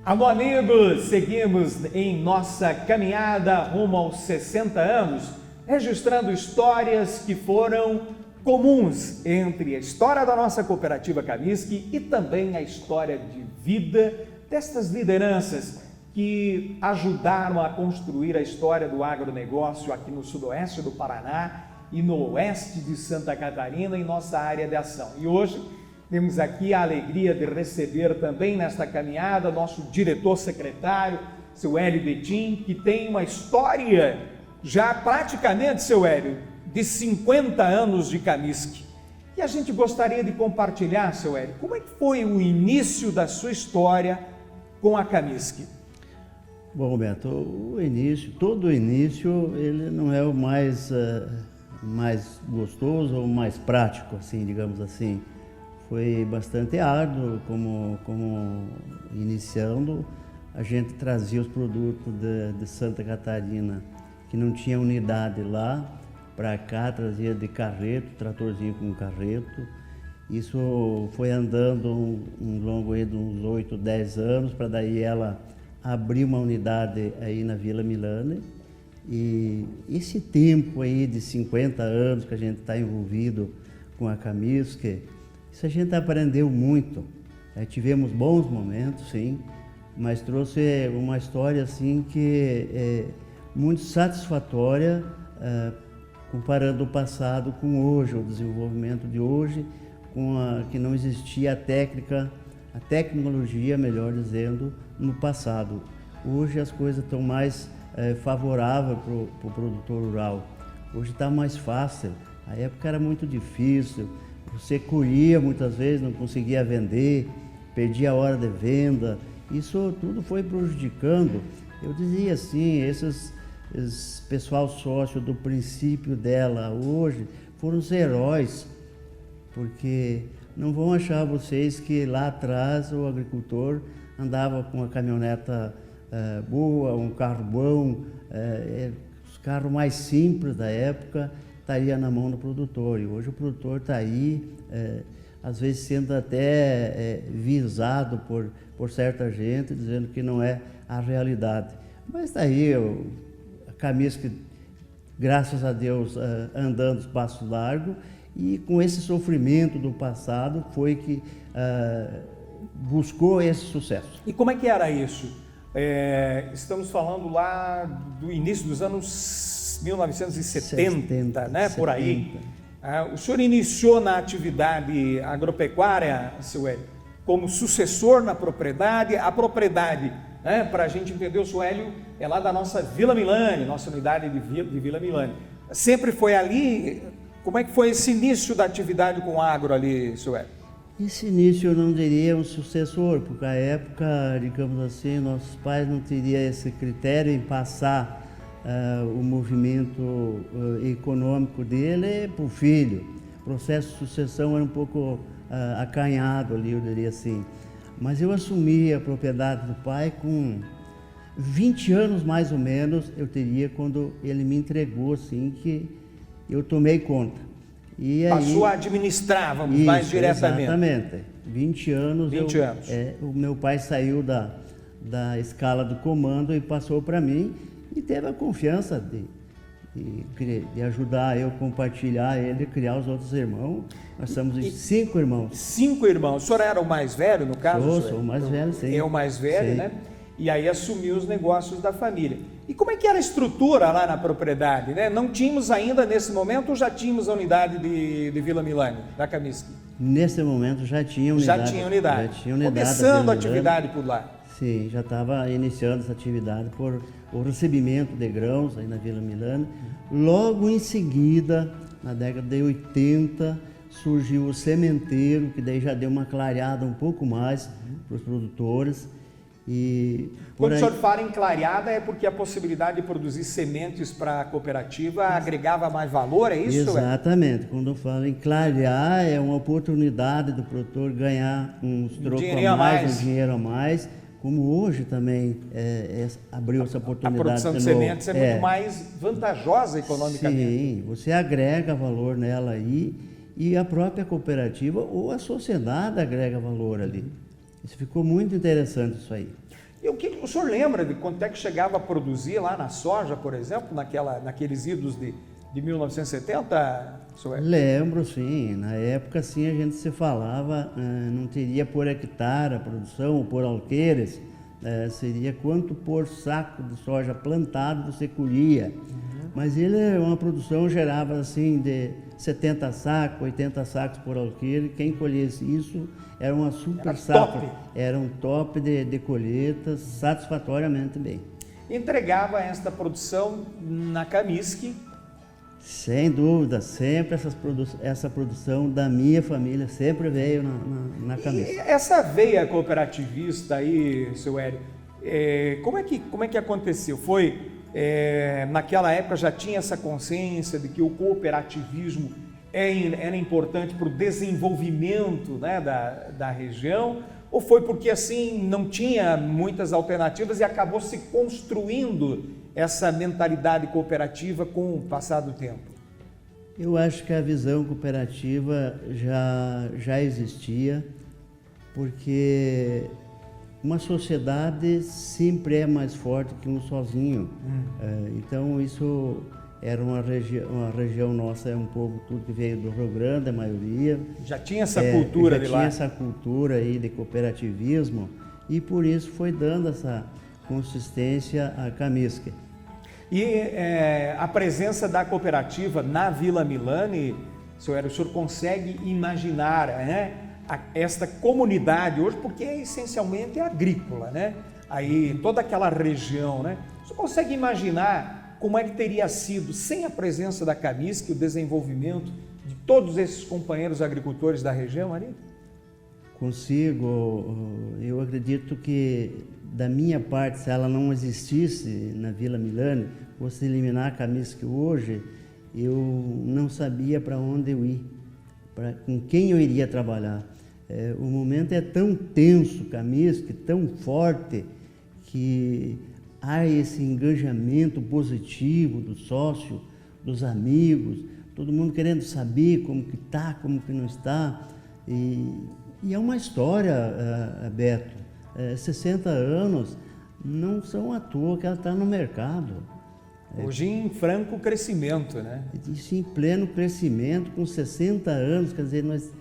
Alô, amigos! Seguimos em nossa caminhada rumo aos 60 anos, registrando histórias que foram comuns entre a história da nossa cooperativa Camisque e também a história de vida destas lideranças que ajudaram a construir a história do agronegócio aqui no sudoeste do Paraná e no oeste de Santa Catarina, em nossa área de ação. E hoje temos aqui a alegria de receber também nesta caminhada nosso diretor-secretário, seu Hélio Betim, que tem uma história já praticamente, seu Hélio, de 50 anos de Camisque. E a gente gostaria de compartilhar, seu Hélio, como é que foi o início da sua história com a Camisque? Bom, Beto, todo o início, ele não é o mais gostoso ou mais prático, assim, digamos assim. Foi bastante árduo, como iniciando, a gente trazia os produtos de Santa Catarina, que não tinha unidade lá, para cá, trazia de carreto, tratorzinho com carreto. Isso foi andando um longo aí de uns 8, 10 anos, para daí ela abrir uma unidade aí na Vila Milane. E esse tempo aí de 50 anos que a gente está envolvido com a Camisque, isso a gente aprendeu muito. Tivemos bons momentos, sim, mas trouxe uma história assim que é muito satisfatória, comparando o passado com hoje, o desenvolvimento de hoje, que não existia a tecnologia, melhor dizendo, no passado. Hoje as coisas estão mais favoráveis para o produtor rural. Hoje está mais fácil. A época era muito difícil. Você colhia muitas vezes, não conseguia vender, perdia a hora de venda. Isso tudo foi prejudicando. Eu dizia assim, esse pessoal sócio do princípio dela hoje foram os heróis, porque não vão achar vocês que lá atrás o agricultor andava com uma caminhoneta boa, um carro bom, os carros mais simples da época estaria na mão do produtor. E hoje o produtor está aí, às vezes sendo até visado por certa gente, dizendo que não é a realidade. Mas está aí a Camisque, graças a Deus, andando os passos largos, e com esse sofrimento do passado foi que buscou esse sucesso. E como é que era isso? Estamos falando lá do início dos anos 1970, né? 70. Por aí. O senhor iniciou na atividade agropecuária, seu Hélio, como sucessor na propriedade. A propriedade, né, para a gente entender, o seu Hélio é lá da nossa Vila Milane, nossa unidade de Vila Milane. Sempre foi ali? Como é que foi esse início da atividade com agro ali, seu Hélio? Esse início eu não diria um sucessor, porque à época, digamos assim, nossos pais não teriam esse critério em passar o movimento econômico dele para o filho. O processo de sucessão era um pouco acanhado ali, eu diria assim. Mas eu assumi a propriedade do pai com 20 anos mais ou menos, eu teria, quando ele me entregou, assim, que eu tomei conta. E passou a administrar, vamos mais diretamente. Exatamente. 20 anos. 20 anos. O meu pai saiu da escala do comando e passou para mim, e teve a confiança de ajudar eu compartilhar ele, criar os outros irmãos. Nós somos 5 irmãos. 5 irmãos. O senhor era o mais velho, no caso? Sou o mais velho, sim. É o mais velho, sim, né? E aí assumiu os negócios da família. E como é que era a estrutura lá na propriedade, né? Não tínhamos ainda, nesse momento, ou já tínhamos a unidade de Vila Milane, da Camisque? Nesse momento já tinha unidade. Já tinha unidade. Já tinha unidade. Começando a atividade por lá. Sim, já estava iniciando essa atividade por o recebimento de grãos aí na Vila Milane. Logo em seguida, na década de 80, surgiu o sementeiro, que daí já deu uma clareada um pouco mais para os produtores. E quando o senhor fala em clareada, é porque a possibilidade de produzir sementes para a cooperativa agregava mais valor, é isso? Exatamente. Quando eu falo em clarear, é uma oportunidade do produtor ganhar uns trocos a mais, um dinheiro a mais. Como hoje também abriu essa oportunidade. A produção de sementes é muito mais vantajosa economicamente. Sim, você agrega valor nela aí, e a própria cooperativa ou a sociedade agrega valor ali. Isso ficou muito interessante, isso aí. E o que o senhor lembra de quanto é que chegava a produzir lá na soja, por exemplo, naqueles idos de 1970, senhor? Lembro, sim. Na época, sim, a gente se falava, não teria por hectare a produção, ou por alqueires, seria quanto por saco de soja plantado você colhia. Mas uma produção gerava assim de 70 sacos, 80 sacos por alqueire. Quem colhesse isso era uma super safra. Era um top de colheitas, satisfatoriamente bem. Entregava esta produção na Camisc. Sem dúvida, sempre essa produção da minha família sempre veio na Camisc. E essa veia cooperativista aí, seu Hélio, como é que aconteceu? Naquela época já tinha essa consciência de que o cooperativismo era importante para o desenvolvimento, né, da região, ou foi porque assim não tinha muitas alternativas e acabou se construindo essa mentalidade cooperativa com o passar do tempo? Eu acho que a visão cooperativa já existia, porque uma sociedade sempre é mais forte que um sozinho. Então isso era uma região nossa, é um povo tudo que veio do Rio Grande, a maioria. Já tinha essa cultura de lá. Já tinha essa cultura aí de cooperativismo e por isso foi dando essa consistência à Camisc. E a presença da cooperativa na Vila Milani, senhor Hélio, o senhor consegue imaginar, né, esta comunidade hoje, porque essencialmente é agrícola, né? Aí toda aquela região, né? O senhor consegue imaginar como é que teria sido, sem a presença da Camisc, o desenvolvimento de todos esses companheiros agricultores da região ali? Consigo. Eu acredito que, da minha parte, se ela não existisse na Vila Milani, fosse eliminar a Camisc hoje, eu não sabia para onde eu ir, com quem eu iria trabalhar. O momento é tão tenso, Camisc, tão forte, que há esse engajamento positivo do sócio, dos amigos, todo mundo querendo saber como que está, como que não está. E é uma história, Beto, 60 anos não são à toa que ela está no mercado. Hoje em franco crescimento, né? Isso em pleno crescimento, com 60 anos, quer dizer, nós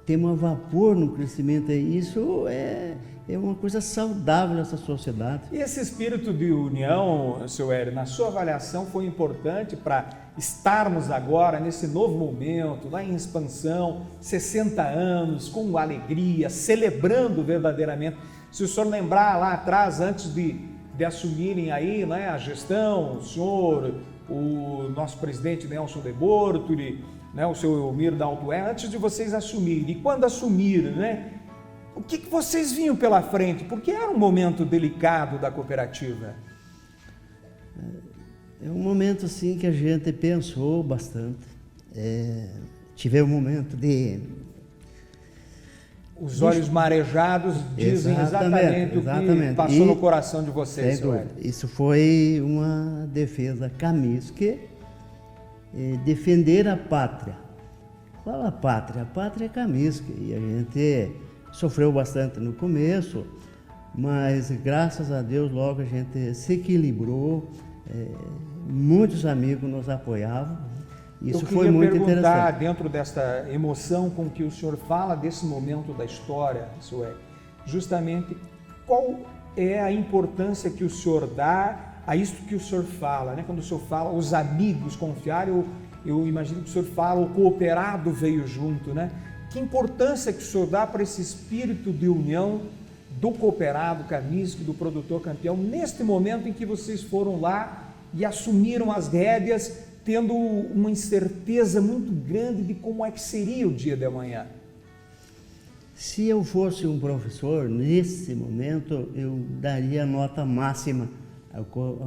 temos a vapor no crescimento, isso é uma coisa saudável nessa sociedade. E esse espírito de união, seu Hélio, na sua avaliação foi importante para estarmos agora nesse novo momento, lá em expansão, 60 anos, com alegria, celebrando verdadeiramente. Se o senhor lembrar lá atrás, antes de assumirem aí, né, a gestão, o senhor, o nosso presidente Nelson de Bortoli, né, o seu Elmiro da Altué, antes de vocês assumirem, e quando assumiram, né, o que vocês vinham pela frente? Porque era um momento delicado da cooperativa. É um momento assim que a gente pensou bastante. Tivemos um momento de... Os olhos marejados dizem exatamente o que passou no coração de vocês, senhor Hélio. Isso foi uma defesa Camisc, defender a pátria. Qual a pátria? A pátria é Camisc. E a gente sofreu bastante no começo, mas graças a Deus logo a gente se equilibrou, muitos amigos nos apoiavam. Isso foi muito interessante. Eu queria perguntar, dentro desta emoção com que o senhor fala desse momento da história, senhor Hélio, justamente qual é a importância que o senhor dá a isso que o senhor fala, né? Quando o senhor fala os amigos confiaram, eu imagino que o senhor fala o cooperado veio junto, né? Que importância que o senhor dá para esse espírito de união do cooperado Camisc, do produtor campeão, neste momento em que vocês foram lá e assumiram as rédeas, tendo uma incerteza muito grande de como é que seria o dia de amanhã? Se eu fosse um professor, nesse momento, eu daria nota máxima ao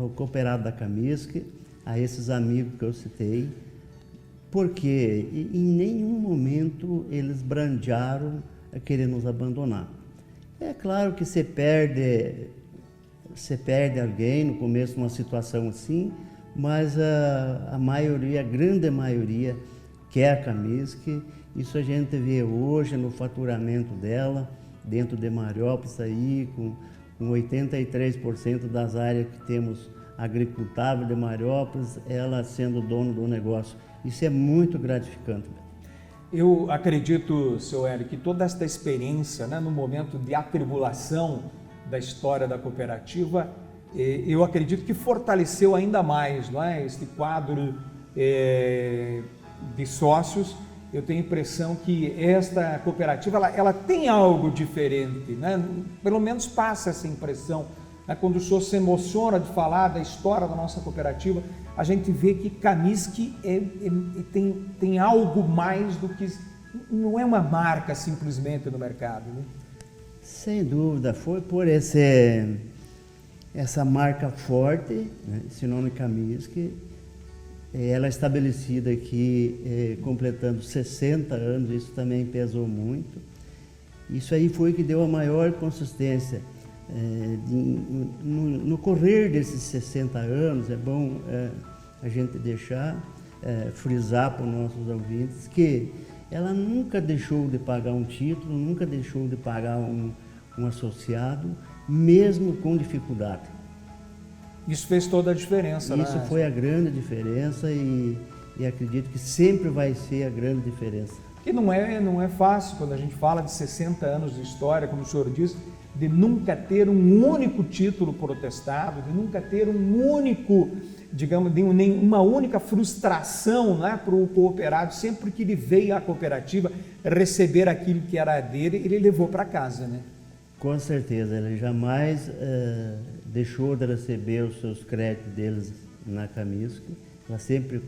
cooperado da Camisc, a esses amigos que eu citei, porque em nenhum momento eles brandearam a querer nos abandonar. É claro que você perde alguém no começo de uma situação assim, mas a maioria, a grande maioria, quer a Camisc. Isso a gente vê hoje no faturamento dela, dentro de Mariópolis, aí, com com 83% das áreas que temos agricultável de Mariópolis, ela sendo dono do negócio. Isso é muito gratificante. Eu acredito, seu Hélio, que toda esta experiência, né, no momento de atribulação da história da cooperativa, eu acredito que fortaleceu ainda mais, não é, este quadro de sócios. Eu tenho a impressão que esta cooperativa ela tem algo diferente, né? Pelo menos passa essa impressão. Né? Quando o senhor se emociona de falar da história da nossa cooperativa, a gente vê que Kaminsky tem algo mais do que... Não é uma marca simplesmente no mercado. Né? Sem dúvida, foi por essa marca forte, né? Esse nome Kaminsky, ela é estabelecida aqui, completando 60 anos, isso também pesou muito. Isso aí foi que deu a maior consistência. No correr desses 60 anos, é bom a gente deixar, frisar para os nossos ouvintes que ela nunca deixou de pagar um título, nunca deixou de pagar um associado, mesmo com dificuldade. Isso fez toda a diferença, né? Isso foi a grande diferença e acredito que sempre vai ser a grande diferença. Porque não é fácil, quando a gente fala de 60 anos de história, como o senhor disse, de nunca ter um único título protestado, de nunca ter um único, digamos, uma única frustração, né, para o cooperado. Sempre que ele veio à cooperativa receber aquilo que era dele, ele levou para casa, né? Com certeza, ele jamais deixou de receber os seus créditos deles na Kaminsky. Ela sempre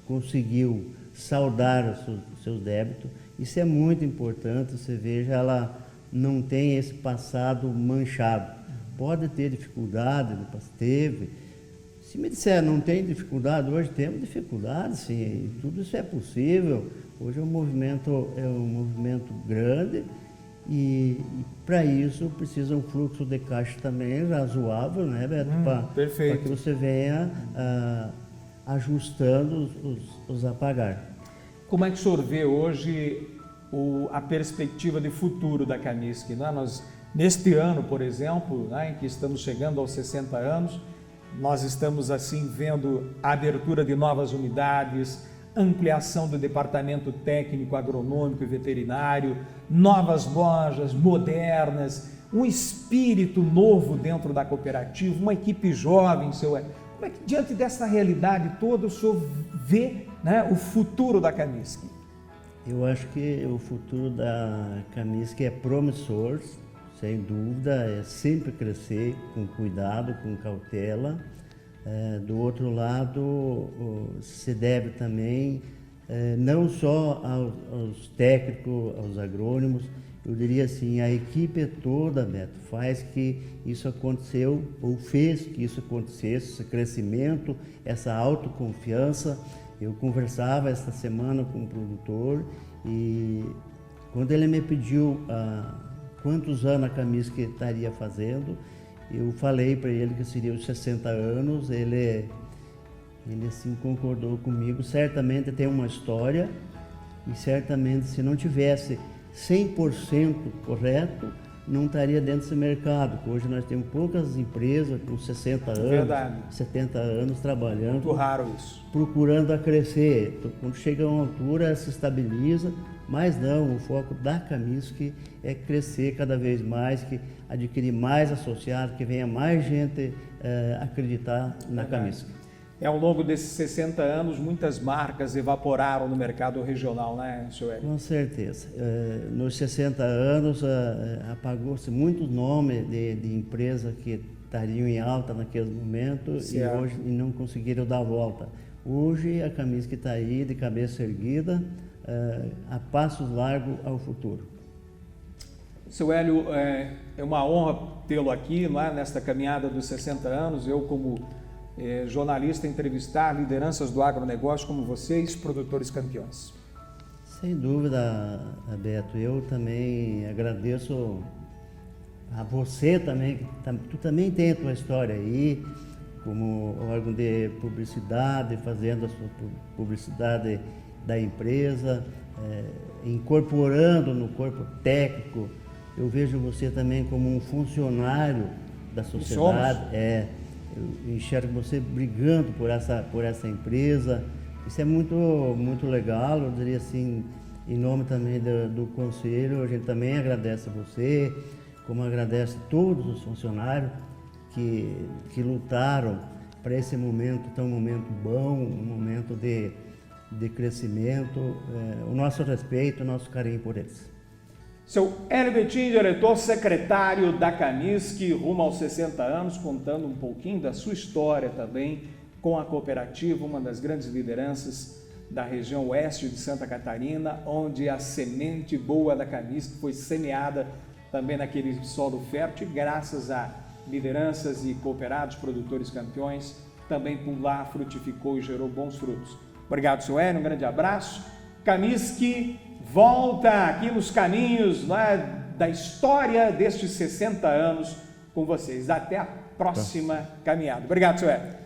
conseguiu saldar os seus débitos. Isso é muito importante, você veja, ela não tem esse passado manchado. Pode ter dificuldade, teve. Se me disser não tem dificuldade, hoje temos dificuldade, sim, tudo isso é possível. Hoje é um movimento grande. E para isso precisa um fluxo de caixa também razoável, né, Beto? Para que você venha ajustando os a pagar. Como é que o senhor vê hoje a perspectiva de futuro da Kaminsky? Né? Nós, neste ano, por exemplo, né, em que estamos chegando aos 60 anos, nós estamos assim vendo a abertura de novas unidades, ampliação do departamento técnico, agronômico e veterinário, novas lojas modernas, um espírito novo dentro da cooperativa, uma equipe jovem, seu Hélio. Como é que, diante dessa realidade toda, o senhor vê, né, o futuro da Kaminsky? Eu acho que o futuro da Kaminsky é promissor, sem dúvida, é sempre crescer com cuidado, com cautela. Do outro lado, se deve também, não só aos técnicos, aos agrônomos, eu diria assim, a equipe toda, Beto, faz que isso aconteceu, ou fez que isso acontecesse, esse crescimento, essa autoconfiança. Eu conversava esta semana com um produtor e quando ele me pediu quantos anos a Kaminsky estaria fazendo, eu falei para ele que seria os 60 anos, ele assim concordou comigo. Certamente tem uma história e certamente se não tivesse 100% correto, não estaria dentro desse mercado. Hoje nós temos poucas empresas com 60 anos, Verdade. 70 anos trabalhando. Muito raro isso. Procurando a crescer. Quando chega a uma altura, se estabiliza, mas não, o foco da Kaminsky é crescer cada vez mais, que adquirir mais associados, que venha mais gente acreditar na Kaminsky. Ao longo desses 60 anos, muitas marcas evaporaram no mercado regional, né, senhor Hélio? Com certeza. Nos 60 anos, apagou-se muitos nomes de empresas que estariam em alta naquele momento e hoje não conseguiram dar a volta. Hoje, a Kaminsky está aí, de cabeça erguida, a passos largos ao futuro. Seu Hélio, é uma honra tê-lo aqui, né, nesta caminhada dos 60 anos. Eu, como jornalista, entrevistar lideranças do agronegócio como vocês, produtores campeões. Sem dúvida, Beto. Eu também agradeço a você também, que tu também tem a tua história aí, como órgão de publicidade, fazendo a sua publicidade da empresa, incorporando no corpo técnico. Eu vejo você também como um funcionário da sociedade. Eu enxergo você brigando por essa empresa. Isso é muito legal. Eu diria assim, em nome também do conselho, a gente também agradece a você, como agradece todos os funcionários que lutaram para esse momento, tão um momento bom, um momento de crescimento. O nosso respeito, o nosso carinho por eles. Seu Hélio Betim, diretor secretário da Camisc, rumo aos 60 anos, contando um pouquinho da sua história também com a cooperativa, uma das grandes lideranças da região oeste de Santa Catarina, onde a semente boa da Camisc foi semeada também naquele solo fértil, graças a lideranças e cooperados, produtores campeões, também por lá frutificou e gerou bons frutos. Obrigado, seu Hélio, um grande abraço. Camisc volta aqui nos caminhos, da história destes 60 anos com vocês. Até a próxima caminhada. Obrigado, seu Hélio.